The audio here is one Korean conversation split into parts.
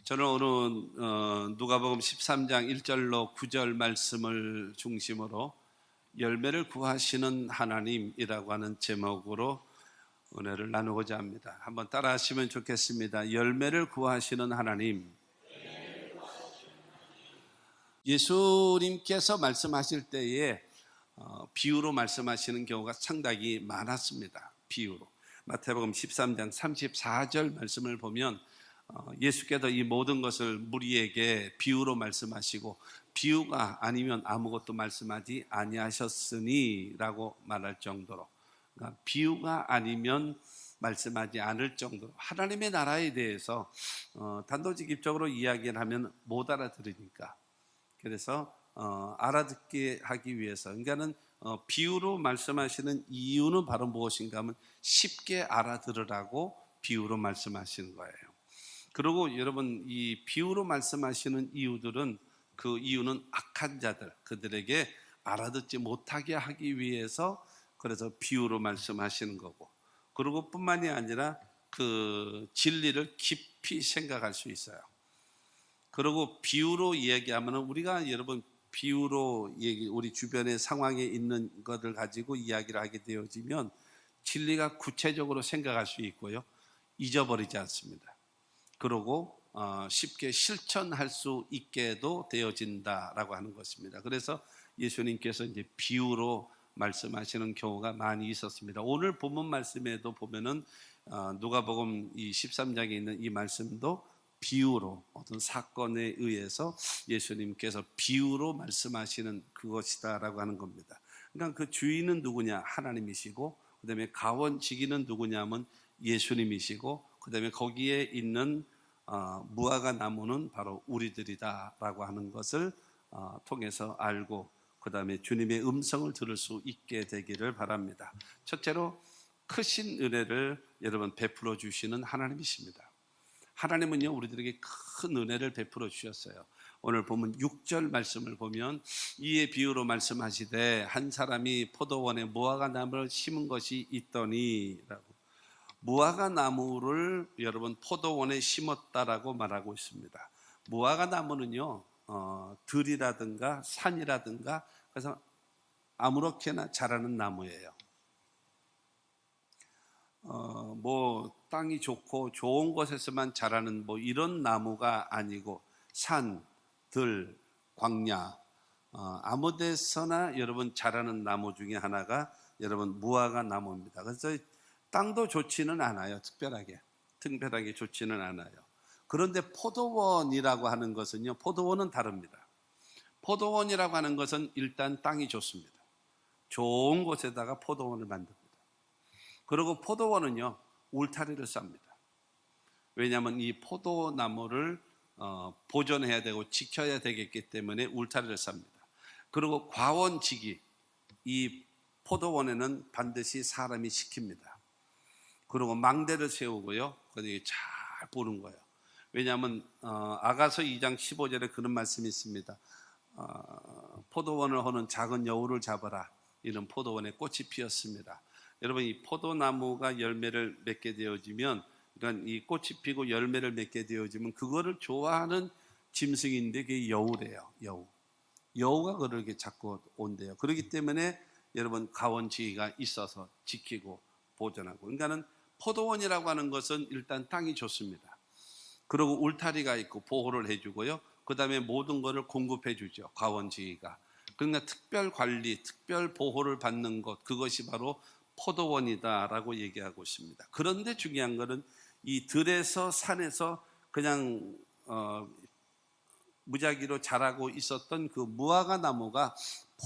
저는 오늘 누가복음 13장 1절로 9절 말씀을 중심으로 열매를 구하시는 하나님이라고 하는 제목으로 은혜를 나누고자 합니다. 한번 따라 하시면 좋겠습니다. 열매를 구하시는 하나님. 예수님께서 말씀하실 때에 비유로 말씀하시는 경우가 상당히 많았습니다. 비유로. 마태복음 13장 34절 말씀을 보면 예수께서 이 모든 것을 무리에게 비유로 말씀하시고 비유가 아니면 아무것도 말씀하지 아니하셨으니 라고 말할 정도로, 그러니까 비유가 아니면 말씀하지 않을 정도로 하나님의 나라에 대해서 단도직입적으로 이야기를 하면 못 알아들으니까, 그래서 알아듣게 하기 위해서, 그러니까는 비유로 말씀하시는 이유는 바로 무엇인가 하면 쉽게 알아들으라고 비유로 말씀하시는 거예요. 그리고 여러분, 이 비유로 말씀하시는 이유들은, 그 이유는 악한 자들, 그들에게 알아듣지 못하게 하기 위해서 그래서 비유로 말씀하시는 거고, 그리고 뿐만이 아니라 그 진리를 깊이 생각할 수 있어요. 그리고 비유로 이야기하면 우리가 여러분 비유로 우리 주변의 상황에 있는 것을 가지고 이야기를 하게 되어지면 진리가 구체적으로 생각할 수 있고요, 잊어버리지 않습니다. 그러고 쉽게 실천할 수 있게도 되어진다라고 하는 것입니다. 그래서 예수님께서 이제 비유로 말씀하시는 경우가 많이 있었습니다. 오늘 본문 말씀에도 보면은 누가복음 이 13장에 있는 이 말씀도 비유로, 어떤 사건에 의해서 예수님께서 비유로 말씀하시는 그것이다라고 하는 겁니다. 그러니까 그 주인은 누구냐? 하나님이시고, 그 다음에 가원지기는 누구냐면 예수님이시고, 그 다음에 거기에 있는 무화과 나무는 바로 우리들이다라고 하는 것을 통해서 알고, 그 다음에 주님의 음성을 들을 수 있게 되기를 바랍니다. 첫째로, 크신 은혜를 여러분 베풀어 주시는 하나님이십니다. 하나님은요, 우리들에게 큰 은혜를 베풀어 주셨어요. 오늘 보면 6절 말씀을 보면 이에 비유로 말씀하시되 한 사람이 포도원에 무화과 나무를 심은 것이 있더니 라고, 무화과 나무를 여러분 포도원에 심었다라고 말하고 있습니다. 무화과 나무는요, 들이라든가 산이라든가, 그래서 아무렇게나 자라는 나무예요. 뭐 땅이 좋고 좋은 곳에서만 자라는 뭐 이런 나무가 아니고, 산, 들, 광야, 아무 데서나 여러분 자라는 나무 중에 하나가 여러분 무화과 나무입니다. 그래서 땅도 좋지는 않아요. 특별하게 좋지는 않아요. 그런데 포도원이라고 하는 것은요, 포도원은 다릅니다. 포도원이라고 하는 것은 일단 땅이 좋습니다. 좋은 곳에다가 포도원을 만듭니다. 그리고 포도원은요, 울타리를 쌉니다. 왜냐하면 이 포도나무를 보존해야 되고 지켜야 되겠기 때문에 울타리를 쌉니다. 그리고 과원지기, 이 포도원에는 반드시 사람이 지킵니다. 그리고 망대를 세우고요, 거기에 잘 보는 거예요. 왜냐하면 아가서 2장 15절에 그런 말씀이 있습니다. 포도원을 허는 작은 여우를 잡아라. 이런 포도원에 꽃이 피었습니다. 여러분, 이 포도나무가 열매를 맺게 되어지면, 그러니까 이 꽃이 피고 열매를 맺게 되어지면 그거를 좋아하는 짐승인데 그게 여우래요. 여우가 그걸 이렇게 잡고 온대요. 그렇기 때문에 여러분 가원지기가 있어서 지키고 보존하고, 그러니까는 포도원이라고 하는 것은 일단 땅이 좋습니다. 그리고 울타리가 있고 보호를 해주고요, 그 다음에 모든 것을 공급해 주죠, 가원지기가. 그러니까 특별 관리, 특별 보호를 받는 것, 그것이 바로 포도원이다라고 얘기하고 있습니다. 그런데 중요한 것은 이 들에서 산에서 그냥 무작위로 자라고 있었던 그 무화과 나무가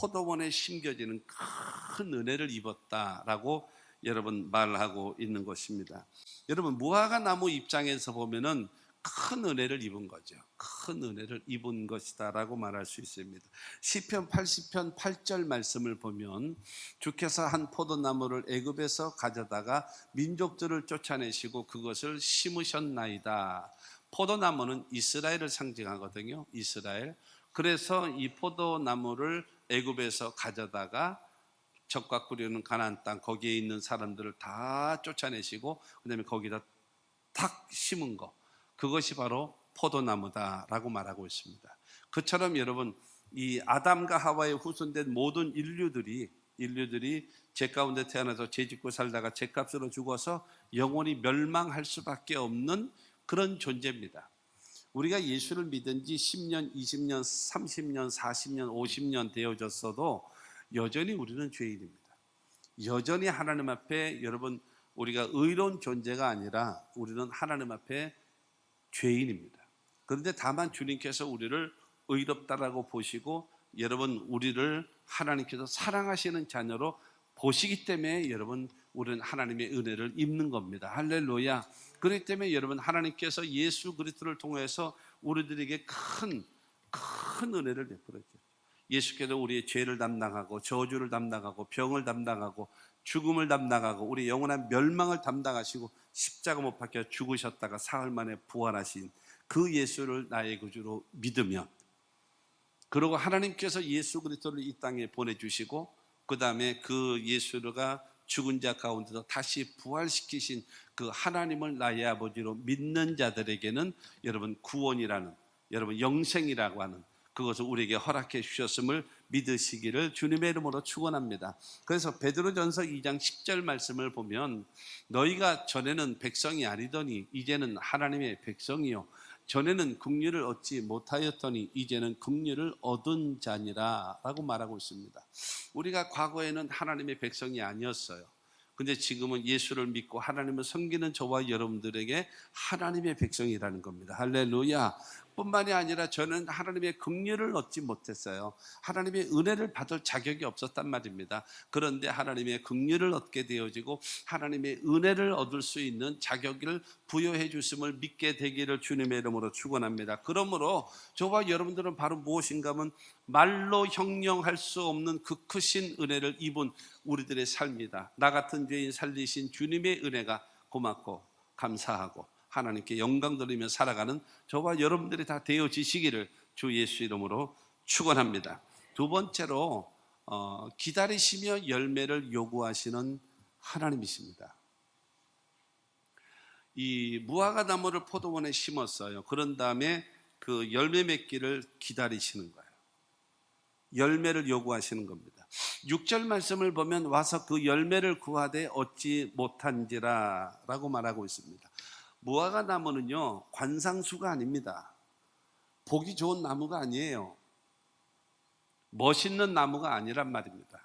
포도원에 심겨지는 큰 은혜를 입었다라고 여러분 말하고 있는 것입니다. 여러분, 무화과 나무 입장에서 보면은 큰 은혜를 입은 거죠. 큰 은혜를 입은 것이다라고 말할 수 있습니다. 시편 80편 8절 말씀을 보면 주께서 한 포도나무를 애굽에서 가져다가 민족들을 쫓아내시고 그것을 심으셨나이다. 포도나무는 이스라엘을 상징하거든요. 이스라엘. 그래서 이 포도나무를 애굽에서 가져다가 적과 꾸려는 가나안 땅, 거기에 있는 사람들을 다 쫓아내시고, 그 다음에 거기다 탁 심은 거, 그것이 바로 포도나무다라고 말하고 있습니다. 그처럼 여러분, 이 아담과 하와의 후손된 모든 인류들이 죄 가운데 태어나서 죄 짓고 살다가 죄값으로 죽어서 영원히 멸망할 수밖에 없는 그런 존재입니다. 우리가 예수를 믿은 지 10년, 20년, 30년, 40년, 50년 되어졌어도 여전히 우리는 죄인입니다. 여전히 하나님 앞에 여러분, 우리가 의로운 존재가 아니라 우리는 하나님 앞에 죄인입니다. 그런데 다만 주님께서 우리를 의롭다라고 보시고 여러분, 우리를 하나님께서 사랑하시는 자녀로 보시기 때문에 여러분, 우리는 하나님의 은혜를 입는 겁니다. 할렐루야. 그렇기 때문에 여러분, 하나님께서 예수 그리스도를 통해서 우리들에게 큰 은혜를 베풀었죠. 예수께서 우리의 죄를 담당하고 저주를 담당하고 병을 담당하고 죽음을 담당하고 우리 영원한 멸망을 담당하시고 십자가 못 박혀 죽으셨다가 사흘 만에 부활하신 그 예수를 나의 구주로 믿으면, 그리고 하나님께서 예수 그리스도를 이 땅에 보내주시고 그 다음에 그 예수가 죽은 자 가운데서 다시 부활시키신 그 하나님을 나의 아버지로 믿는 자들에게는 여러분, 구원이라는, 여러분 영생이라고 하는 그것을 우리에게 허락해 주셨음을 믿으시기를 주님의 이름으로 축원합니다. 그래서 베드로전서 2장 10절 말씀을 보면, 너희가 전에는 백성이 아니더니 이제는 하나님의 백성이요, 전에는 긍휼을 얻지 못하였더니 이제는 긍휼을 얻은 자니라 라고 말하고 있습니다. 우리가 과거에는 하나님의 백성이 아니었어요. 근데 지금은 예수를 믿고 하나님을 섬기는 저와 여러분들에게 하나님의 백성이라는 겁니다. 할렐루야. 뿐만이 아니라 저는 하나님의 긍휼을 얻지 못했어요. 하나님의 은혜를 받을 자격이 없었단 말입니다. 그런데 하나님의 긍휼을 얻게 되어지고 하나님의 은혜를 얻을 수 있는 자격을 부여해 주심을 믿게 되기를 주님의 이름으로 축원합니다. 그러므로 저와 여러분들은 바로 무엇인가 하면 말로 형용할 수 없는 그 크신 은혜를 입은 우리들의 삶이다. 나 같은 죄인 살리신 주님의 은혜가 고맙고 감사하고 하나님께 영광 돌리며 살아가는 저와 여러분들이 다 되어지시기를 주 예수 이름으로 축원합니다. 두 번째로 기다리시며 열매를 요구하시는 하나님이십니다. 이 무화과 나무를 포도원에 심었어요. 그런 다음에 그 열매 맺기를 기다리시는 거예요. 열매를 요구하시는 겁니다. 6절 말씀을 보면 와서 그 열매를 구하되 얻지 못한지라 라고 말하고 있습니다. 무화과 나무는요, 관상수가 아닙니다. 보기 좋은 나무가 아니에요. 멋있는 나무가 아니란 말입니다.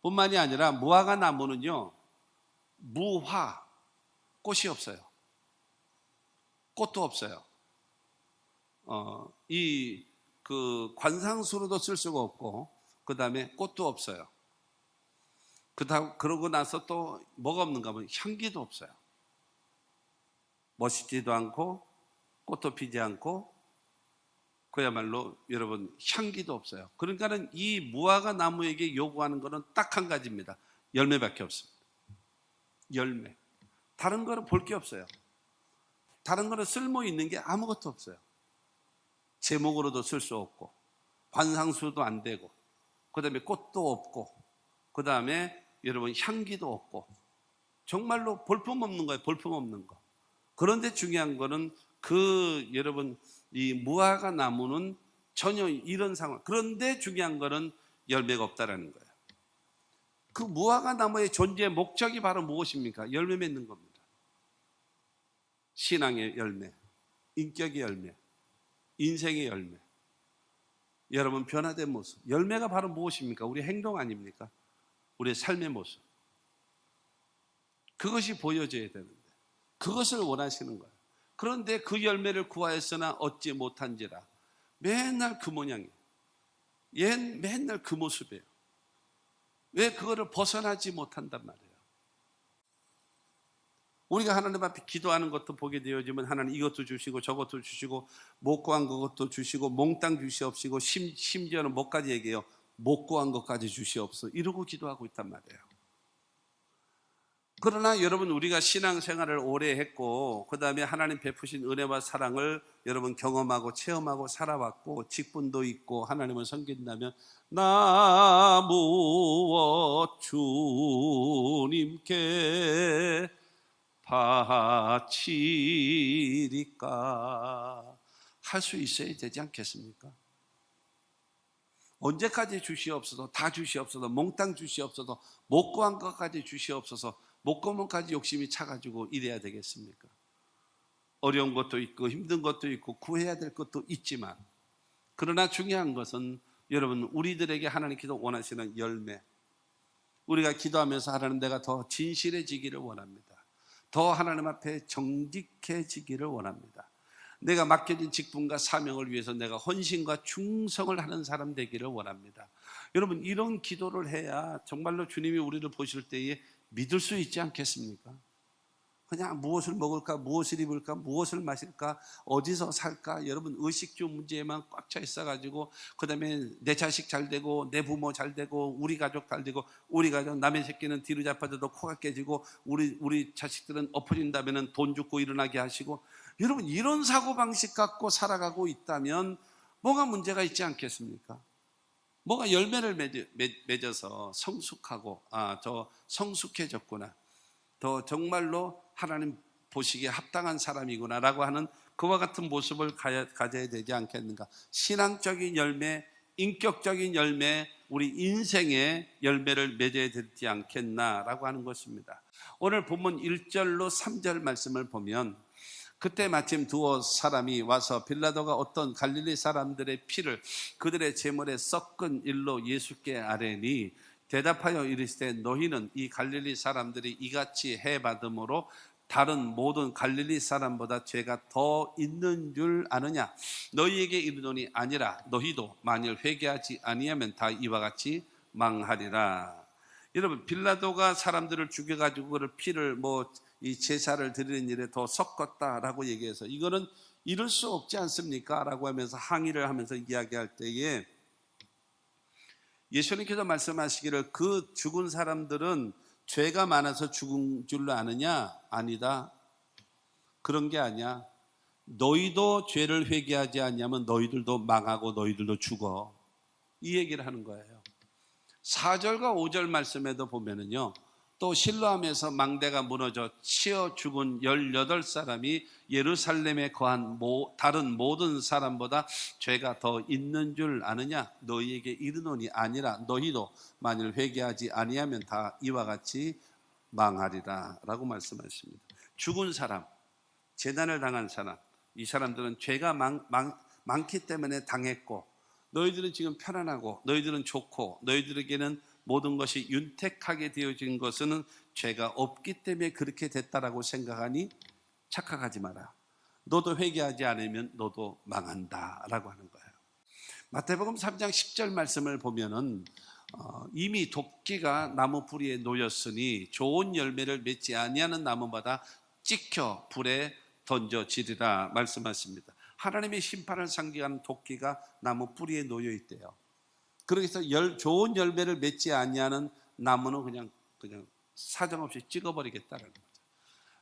뿐만이 아니라 무화과 나무는요, 무화, 꽃이 없어요. 꽃도 없어요. 그 관상수로도 쓸 수가 없고, 그 다음에 꽃도 없어요. 그러고 나서 또 뭐가 없는가 하면 향기도 없어요. 멋있지도 않고 꽃도 피지 않고 그야말로 여러분 향기도 없어요. 그러니까는 이 무화과 나무에게 요구하는 것은 딱 한 가지입니다. 열매밖에 없습니다. 열매. 다른 거는 볼 게 없어요. 다른 거는 쓸모 있는 게 아무것도 없어요. 제목으로도 쓸 수 없고 관상수도 안 되고 그 다음에 꽃도 없고 그 다음에 여러분 향기도 없고 정말로 볼품없는 거예요. 볼품없는 거. 그런데 중요한 거는 여러분 이 무화과 나무는 전혀 이런 상황. 그런데 중요한 거는 열매가 없다라는 거예요. 그 무화과 나무의 존재의 목적이 바로 무엇입니까? 열매 맺는 겁니다. 신앙의 열매, 인격의 열매, 인생의 열매. 여러분 변화된 모습. 열매가 바로 무엇입니까? 우리 행동 아닙니까? 우리의 삶의 모습. 그것이 보여져야 되는데 그것을 원하시는 거예요. 그런데 그 열매를 구하였으나 얻지 못한지라. 맨날 그 모양이에요. 맨날 그 모습이에요. 왜 그거를 벗어나지 못한단 말이에요. 우리가 하나님 앞에 기도하는 것도 보게 되어지면 하나님 이것도 주시고 저것도 주시고 못 구한 것도 주시고 몽땅 주시옵시고 심지어는 뭐까지 얘기해요? 못 구한 것까지 주시옵소서 이러고 기도하고 있단 말이에요. 그러나 여러분 우리가 신앙생활을 오래 했고 그 다음에 하나님 베푸신 은혜와 사랑을 여러분 경험하고 체험하고 살아왔고 직분도 있고 하나님을 섬긴다면 나 무엇 주님께 바치리까 할 수 있어야 되지 않겠습니까? 언제까지 주시옵소서, 다 주시옵소서, 몽땅 주시옵소서, 못 구한 것까지 주시옵소서, 못 구먼까지 욕심이 차가지고 이래야 되겠습니까? 어려운 것도 있고 힘든 것도 있고 구해야 될 것도 있지만, 그러나 중요한 것은 여러분, 우리들에게 하나님께서 원하시는 열매, 우리가 기도하면서 하나님, 내가 더 진실해지기를 원합니다. 더 하나님 앞에 정직해지기를 원합니다. 내가 맡겨진 직분과 사명을 위해서 내가 헌신과 충성을 하는 사람 되기를 원합니다. 여러분, 이런 기도를 해야 정말로 주님이 우리를 보실 때에 믿을 수 있지 않겠습니까? 그냥 무엇을 먹을까, 무엇을 입을까, 무엇을 마실까, 어디서 살까, 여러분 의식주 문제에만 꽉 차 있어가지고, 그 다음에 내 자식 잘 되고, 내 부모 잘 되고, 우리 가족 잘 되고, 우리 가족, 남의 새끼는 뒤로 잡아져도 코가 깨지고, 우리 자식들은 엎어진다면 돈 주고 일어나게 하시고, 여러분 이런 사고방식 갖고 살아가고 있다면 뭐가 문제가 있지 않겠습니까? 뭐가 열매를 맺어서 성숙하고, 저 성숙해졌구나, 더 정말로 하나님 보시기에 합당한 사람이구나 라고 하는 그와 같은 모습을 가져야 되지 않겠는가. 신앙적인 열매, 인격적인 열매, 우리 인생의 열매를 맺어야 되지 않겠나라고 하는 것입니다. 오늘 본문 1절로 3절 말씀을 보면, 그때 마침 두어 사람이 와서 빌라도가 어떤 갈릴리 사람들의 피를 그들의 제물에 섞은 일로 예수께 아뢰니, 대답하여 이르시되, 너희는 이 갈릴리 사람들이 이같이 해받음으로 다른 모든 갈릴리 사람보다 죄가 더 있는 줄 아느냐? 너희에게 이르노니 아니라 너희도 만일 회개하지 아니하면 다 이와 같이 망하리라. 여러분, 빌라도가 사람들을 죽여가지고 그를 피를 이 제사를 드리는 일에 더 섞었다라고 얘기해서, 이거는 이럴 수 없지 않습니까? 라고 하면서 항의를 하면서 이야기할 때에 예수님께서 말씀하시기를, 그 죽은 사람들은 죄가 많아서 죽은 줄로 아느냐? 아니다. 그런 게 아니야. 너희도 죄를 회개하지 않냐면 너희들도 망하고 너희들도 죽어. 이 얘기를 하는 거예요. 4절과 5절 말씀에도 보면은요, 또 실로암에서 망대가 무너져 치어 죽은 18사람이 예루살렘에 거한 다른 모든 사람보다 죄가 더 있는 줄 아느냐? 너희에게 이르노니 아니라 너희도 만일 회개하지 아니하면 다 이와 같이 망하리라 라고 말씀하십니다. 죽은 사람, 재난을 당한 사람, 이 사람들은 죄가 많기 때문에 당했고, 너희들은 지금 편안하고 너희들은 좋고 너희들에게는 모든 것이 윤택하게 되어진 것은 죄가 없기 때문에 그렇게 됐다라고 생각하니 착각하지 마라. 너도 회개하지 않으면 너도 망한다라고 하는 거예요. 마태복음 3장 10절 말씀을 보면은 이미 도끼가 나무 뿌리에 놓였으니 좋은 열매를 맺지 아니하는 나무마다 찍혀 불에 던져지리라 말씀하십니다. 하나님의 심판을 상징하는 도끼가 나무 뿌리에 놓여 있대요. 그래서 좋은 열매를 맺지 아니하는 나무는 그냥 사정없이 찍어버리겠다는 거죠.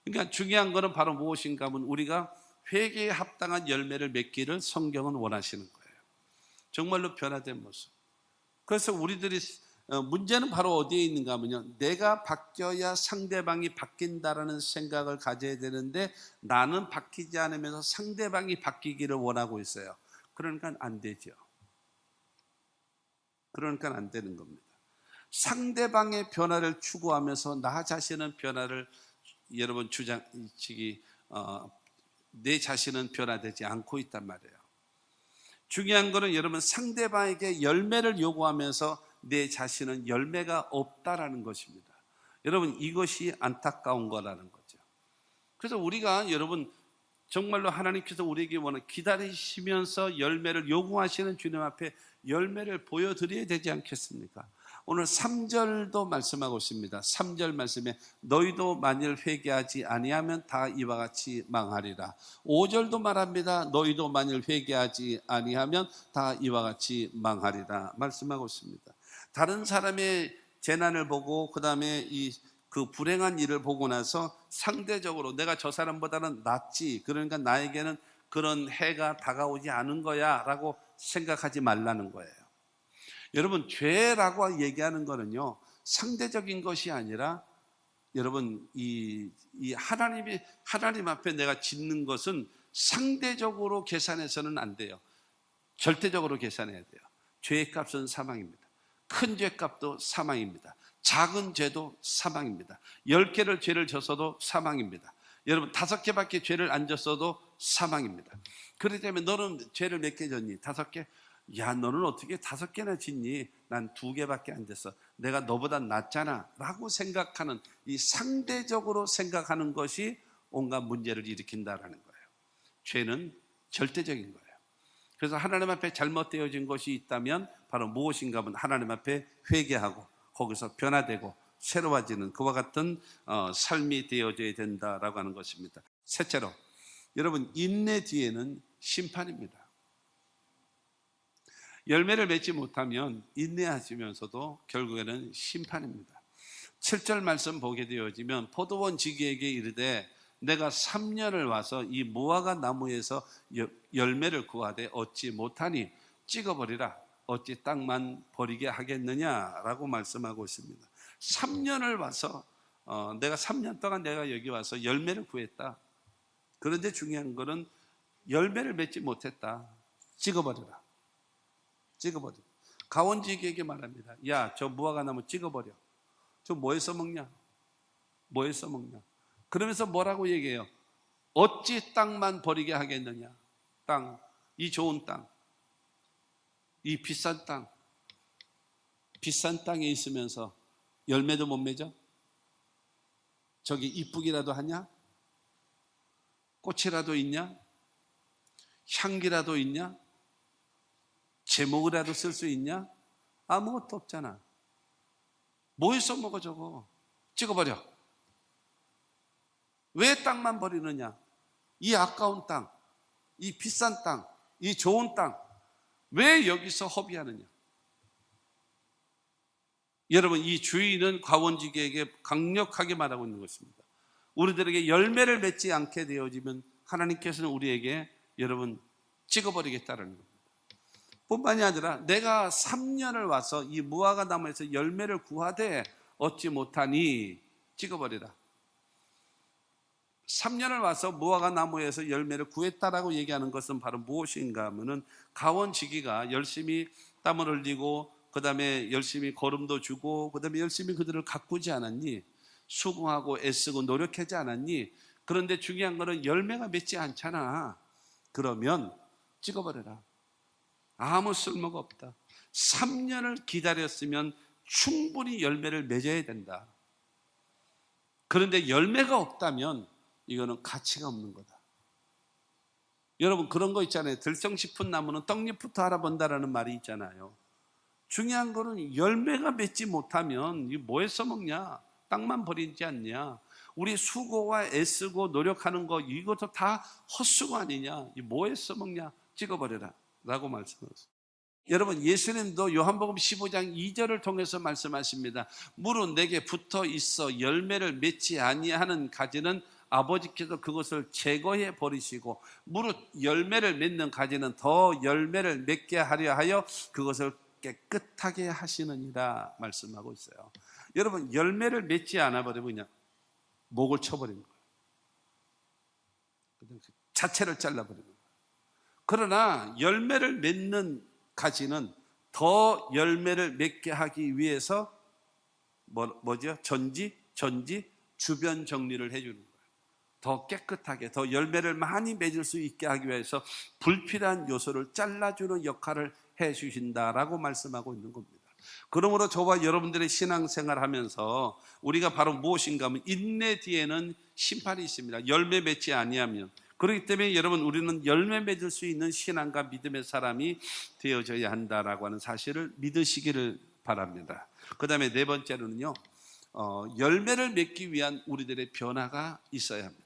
그러니까 중요한 것은 바로 무엇인가 하면, 우리가 회개에 합당한 열매를 맺기를 성경은 원하시는 거예요. 정말로 변화된 모습. 그래서 우리들이 문제는 바로 어디에 있는가 하면요, 내가 바뀌어야 상대방이 바뀐다라는 생각을 가져야 되는데, 나는 바뀌지 않으면서 상대방이 바뀌기를 원하고 있어요. 그러니까 안 되죠. 그러니까 안 되는 겁니다. 상대방의 변화를 추구하면서 나 자신은 변화를, 여러분 내 자신은 변화되지 않고 있단 말이에요. 중요한 거는 여러분, 상대방에게 열매를 요구하면서 내 자신은 열매가 없다라는 것입니다. 여러분, 이것이 안타까운 거라는 거죠. 그래서 우리가 여러분 정말로 하나님께서 우리에게 기다리시면서 열매를 요구하시는 주님 앞에 열매를 보여드려야 되지 않겠습니까? 오늘 3절도 말씀하고 있습니다. 3절 말씀에 너희도 만일 회개하지 아니하면 다 이와 같이 망하리라. 5절도 말합니다. 너희도 만일 회개하지 아니하면 다 이와 같이 망하리라 말씀하고 있습니다. 다른 사람의 재난을 보고 그 다음에 그 불행한 일을 보고 나서 상대적으로 내가 저 사람보다는 낫지, 그러니까 나에게는 그런 해가 다가오지 않은 거야 라고 생각하지 말라는 거예요. 여러분, 죄라고 얘기하는 거는요, 상대적인 것이 아니라 여러분, 이 하나님 앞에 내가 짓는 것은 상대적으로 계산해서는 안 돼요. 절대적으로 계산해야 돼요. 죄의 값은 사망입니다. 큰 죄값도 사망입니다. 작은 죄도 사망입니다. 10개를 죄를 졌어도 사망입니다. 여러분, 5개밖에 죄를 안 졌어도 사망입니다. 그렇기 때문에 너는 죄를 몇 개 졌니? 5개? 야, 너는 어떻게 5개나 짓니? 난 2개밖에 안 졌어. 내가 너보다 낫잖아 라고 생각하는, 이 상대적으로 생각하는 것이 온갖 문제를 일으킨다라는 거예요. 죄는 절대적인 거예요. 그래서 하나님 앞에 잘못되어진 것이 있다면 바로 무엇인가 하면 하나님 앞에 회개하고 거기서 변화되고 새로워지는 그와 같은 삶이 되어져야 된다라고 하는 것입니다. 셋째로, 여러분, 인내 뒤에는 심판입니다. 열매를 맺지 못하면 인내하시면서도 결국에는 심판입니다. 7절 말씀 보게 되어지면 포도원 지기에게 이르되 내가 3년을 와서 이 무화과 나무에서 열매를 구하되 얻지 못하니 찍어버리라. 어찌 땅만 버리게 하겠느냐라고 말씀하고 있습니다. 3년을 와서 내가 3년 동안 내가 여기 와서 열매를 구했다. 그런데 중요한 거는 열매를 맺지 못했다. 찍어버려라. 찍어버려. 가원지기에게 말합니다. 야, 저 무화과 나무 찍어버려. 저 뭐에 써먹냐? 뭐에 써먹냐? 그러면서 뭐라고 얘기해요? 어찌 땅만 버리게 하겠느냐? 땅, 이 좋은 땅, 이 비싼 땅, 비싼 땅에 있으면서 열매도 못 맺어? 저기 이쁘기라도 하냐? 꽃이라도 있냐? 향기라도 있냐? 제목이라도 쓸 수 있냐? 아무것도 없잖아. 뭐에 써먹어 저거? 찍어버려. 왜 땅만 버리느냐? 이 아까운 땅, 이 비싼 땅, 이 좋은 땅, 왜 여기서 허비하느냐? 여러분, 이 주인은 과원지기에게 강력하게 말하고 있는 것입니다. 우리들에게 열매를 맺지 않게 되어지면 하나님께서는 우리에게 여러분 찍어버리겠다는 겁니다. 뿐만이 아니라 내가 3년을 와서 이 무화과 나무에서 열매를 구하되 얻지 못하니 찍어버리라. 3년을 와서 무화과 나무에서 열매를 구했다라고 얘기하는 것은 바로 무엇인가 하면은 가원지기가 열심히 땀을 흘리고 그 다음에 열심히 거름도 주고 그 다음에 열심히 그들을 가꾸지 않았니? 수고하고 애쓰고 노력하지 않았니? 그런데 중요한 거는 열매가 맺지 않잖아. 그러면 찍어버려라. 아무 쓸모가 없다. 3년을 기다렸으면 충분히 열매를 맺어야 된다. 그런데 열매가 없다면 이거는 가치가 없는 거다. 여러분, 그런 거 있잖아요. 들성 싶은 나무는 떡잎부터 알아본다라는 말이 있잖아요. 중요한 거는 열매가 맺지 못하면 이 뭐에 써먹냐? 땅만 버리지 않냐? 우리 수고와 애쓰고 노력하는 거 이것도 다 헛수고 아니냐? 이 뭐에 써먹냐? 찍어버려라 라고 말씀하셨어요. 여러분, 예수님도 요한복음 15장 2절을 통해서 말씀하십니다. 무릇 내게 붙어 있어 열매를 맺지 아니하는 가지는 아버지께서 그것을 제거해 버리시고 무릇 열매를 맺는 가지는 더 열매를 맺게 하려 하여 그것을 깨끗하게 하시느니라 말씀하고 있어요. 여러분, 열매를 맺지 않아 버리면 그냥 목을 쳐버리는 거예요. 자체를 잘라버리는 거예요. 그러나 열매를 맺는 가지는 더 열매를 맺게 하기 위해서 뭐죠? 전지, 주변 정리를 해주는 거예요. 더 깨끗하게, 더 열매를 많이 맺을 수 있게 하기 위해서 불필요한 요소를 잘라주는 역할을 해주신다라고 말씀하고 있는 겁니다. 그러므로 저와 여러분들의 신앙생활 하면서 우리가 바로 무엇인가 하면 인내 뒤에는 심판이 있습니다. 열매 맺지 아니하면. 그렇기 때문에 여러분, 우리는 열매 맺을 수 있는 신앙과 믿음의 사람이 되어져야 한다라고 하는 사실을 믿으시기를 바랍니다. 그 다음에 네 번째로는요, 열매를 맺기 위한 우리들의 변화가 있어야 합니다.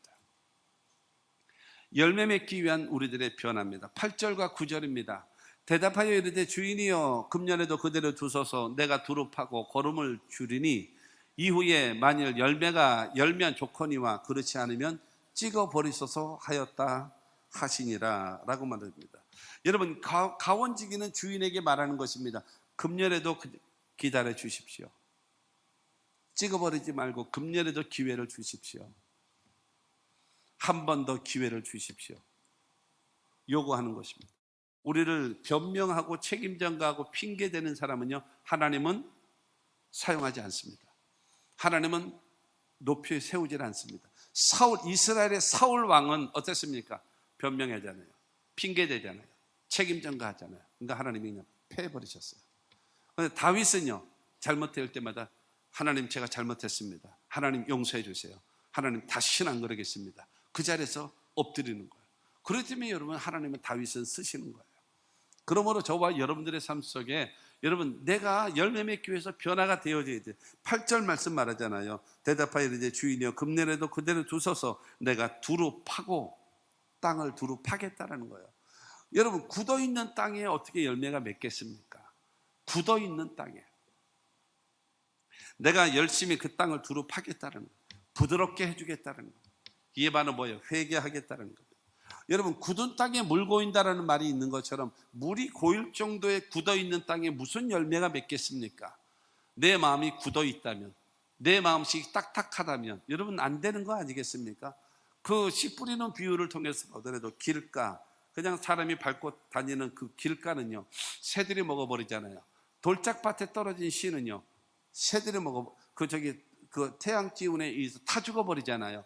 열매 맺기 위한 우리들의 변화입니다. 8절과 9절입니다. 대답하여 이르되 주인이여 금년에도 그대로 두소서 내가 두릅하고 거름을 주리니 이후에 만일 열매가 열면 좋거니와 그렇지 않으면 찍어버리소서 하였다 하시니라 라고 말합니다. 여러분, 가원지기는 주인에게 말하는 것입니다. 금년에도 기다려 주십시오. 찍어버리지 말고 금년에도 기회를 주십시오. 한 번 더 기회를 주십시오. 요구하는 것입니다. 우리를 변명하고 책임 전가하고 핑계대는 사람은요, 하나님은 사용하지 않습니다. 하나님은 높이 세우질 않습니다. 이스라엘의 사울 왕은 어땠습니까? 변명하잖아요. 핑계대잖아요. 책임 전가하잖아요. 그러니까 하나님이 그냥 패해버리셨어요. 그런데 다윗은요, 잘못될 때마다 하나님 제가 잘못했습니다. 하나님 용서해 주세요. 하나님 다시는 안 그러겠습니다. 그 자리에서 엎드리는 거예요. 그렇기 때문에 여러분, 하나님은 다윗은 쓰시는 거예요. 그러므로 저와 여러분들의 삶 속에 여러분, 내가 열매 맺기 위해서 변화가 되어져야 돼. 8절 말씀 말하잖아요. 대답하여 이르되 주인이여 금년에도 그대로 두소서. 내가 두루 파고 땅을 두루 파겠다라는 거예요. 여러분, 굳어있는 땅에 어떻게 열매가 맺겠습니까? 굳어있는 땅에 내가 열심히 그 땅을 두루 파겠다는 거예요. 부드럽게 해주겠다는 거예요. 이에 반은 뭐예요? 회개하겠다는 거예요. 여러분, 굳은 땅에 물 고인다라는 말이 있는 것처럼 물이 고일 정도의 굳어있는 땅에 무슨 열매가 맺겠습니까? 내 마음이 굳어있다면, 내 마음씨 딱딱하다면 여러분 안 되는 거 아니겠습니까? 그 씨 뿌리는 비유를 통해서 보더라도 길가, 그냥 사람이 밟고 다니는 그 길가는요, 새들이 먹어버리잖아요. 돌짝밭에 떨어진 씨는요, 새들이 그 태양 기운에 의해서 타 죽어버리잖아요.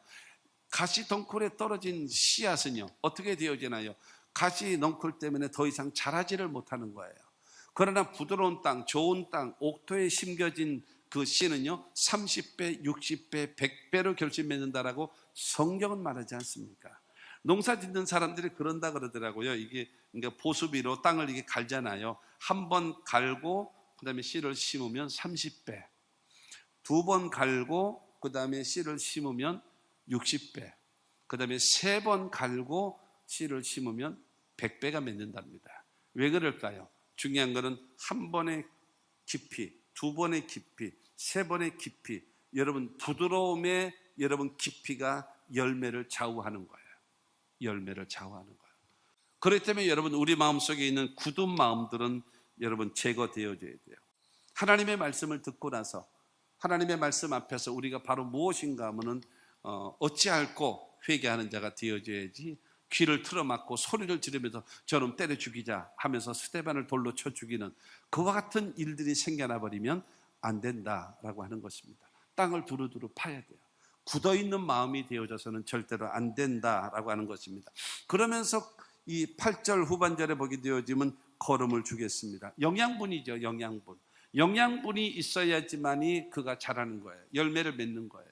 가시 덩굴에 떨어진 씨앗은요, 어떻게 되어지나요? 가시 넝쿨 때문에 더 이상 자라지를 못하는 거예요. 그러나 부드러운 땅, 좋은 땅, 옥토에 심겨진 그 씨는요, 30배, 60배, 100배로 결실 맺는다라고 성경은 말하지 않습니까? 농사 짓는 사람들이 그런다 그러더라고요. 이게 그러니까 보수비로 땅을 이렇게 갈잖아요. 한 번 갈고 그 다음에 씨를 심으면 30배, 두 번 갈고 그 다음에 씨를 심으면 60배, 그 다음에 세 번 갈고 씨를 심으면 100배가 맺는답니다. 왜 그럴까요? 중요한 것은 한 번의 깊이, 두 번의 깊이, 세 번의 깊이, 여러분 부드러움의 여러분 깊이가 열매를 좌우하는 거예요. 열매를 좌우하는 거예요. 그렇기 때문에 여러분, 우리 마음속에 있는 굳은 마음들은 여러분 제거되어져야 돼요. 하나님의 말씀을 듣고 나서 하나님의 말씀 앞에서 우리가 바로 무엇인가 하면은 어찌할꼬 회개하는 자가 되어져야지, 귀를 틀어막고 소리를 지르면서 저놈 때려 죽이자 하면서 스데반을 돌로 쳐 죽이는 그와 같은 일들이 생겨나 버리면 안 된다라고 하는 것입니다. 땅을 두루두루 파야 돼요. 굳어있는 마음이 되어져서는 절대로 안 된다라고 하는 것입니다. 그러면서 이 8절 후반절에 보게 되어지면 거름을 주겠습니다. 영양분이죠. 영양분이 있어야지만이 그가 자라는 거예요. 열매를 맺는 거예요.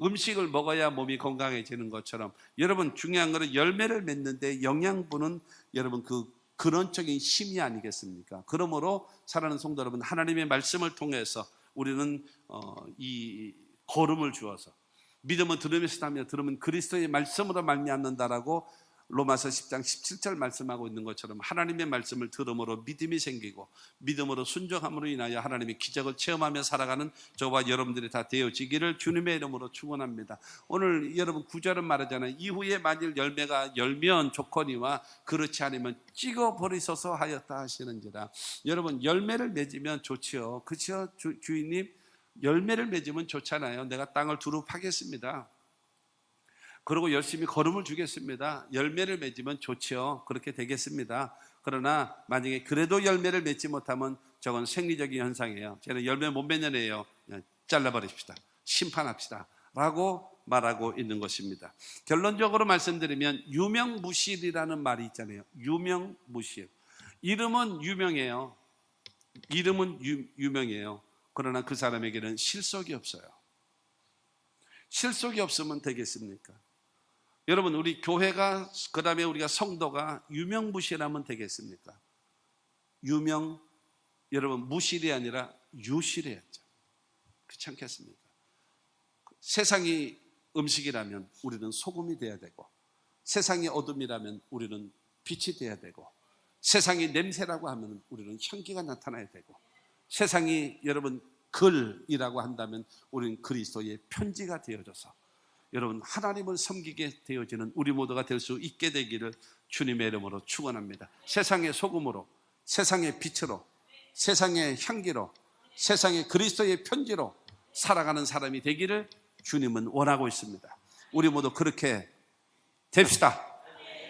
음식을 먹어야 몸이 건강해지는 것처럼 여러분, 중요한 것은 열매를 맺는데 영양분은 여러분 그 근원적인 힘이 아니겠습니까? 그러므로 사랑하는 성도 여러분, 하나님의 말씀을 통해서 우리는 이 거름을 주어서, 믿음은 들음에서 나며 들음은 그리스도의 말씀으로 말미암는다라고 로마서 10장 17절 말씀하고 있는 것처럼 하나님의 말씀을 들음으로 믿음이 생기고 믿음으로 순종함으로 인하여 하나님의 기적을 체험하며 살아가는 저와 여러분들이 다 되어지기를 주님의 이름으로 축원합니다. 오늘 여러분 9절은 말하잖아요. 이후에 만일 열매가 열면 좋거니와 그렇지 않으면 찍어버리소서 하였다 하시는지라. 여러분, 열매를 맺으면 좋지요. 그렇죠? 주인님, 열매를 맺으면 좋잖아요. 내가 땅을 두루 파겠습니다. 그리고 열심히 거름을 주겠습니다. 열매를 맺으면 좋지요. 그렇게 되겠습니다. 그러나 만약에 그래도 열매를 맺지 못하면 저건 생리적인 현상이에요. 저는 열매 못 맺는 애예요. 그냥 잘라버립시다. 심판합시다. 라고 말하고 있는 것입니다. 결론적으로 말씀드리면 유명무실이라는 말이 있잖아요. 유명무실. 이름은 유명해요. 유명해요. 그러나 그 사람에게는 실속이 없어요. 실속이 없으면 되겠습니까? 여러분, 우리 교회가, 그 다음에 우리가 성도가 유명무실하면 되겠습니까? 여러분, 무실이 아니라 유실해야죠. 그렇지 않겠습니까? 세상이 음식이라면 우리는 소금이 돼야 되고, 세상이 어둠이라면 우리는 빛이 돼야 되고, 세상이 냄새라고 하면 우리는 향기가 나타나야 되고, 세상이 여러분 글이라고 한다면 우리는 그리스도의 편지가 되어져서 여러분 하나님을 섬기게 되어지는 우리 모두가 될 수 있게 되기를 주님의 이름으로 축원합니다. 세상의 소금으로, 세상의 빛으로, 세상의 향기로, 세상의 그리스도의 편지로, 살아가는 사람이 되기를 주님은 원하고 있습니다. 우리 모두 그렇게 됩시다.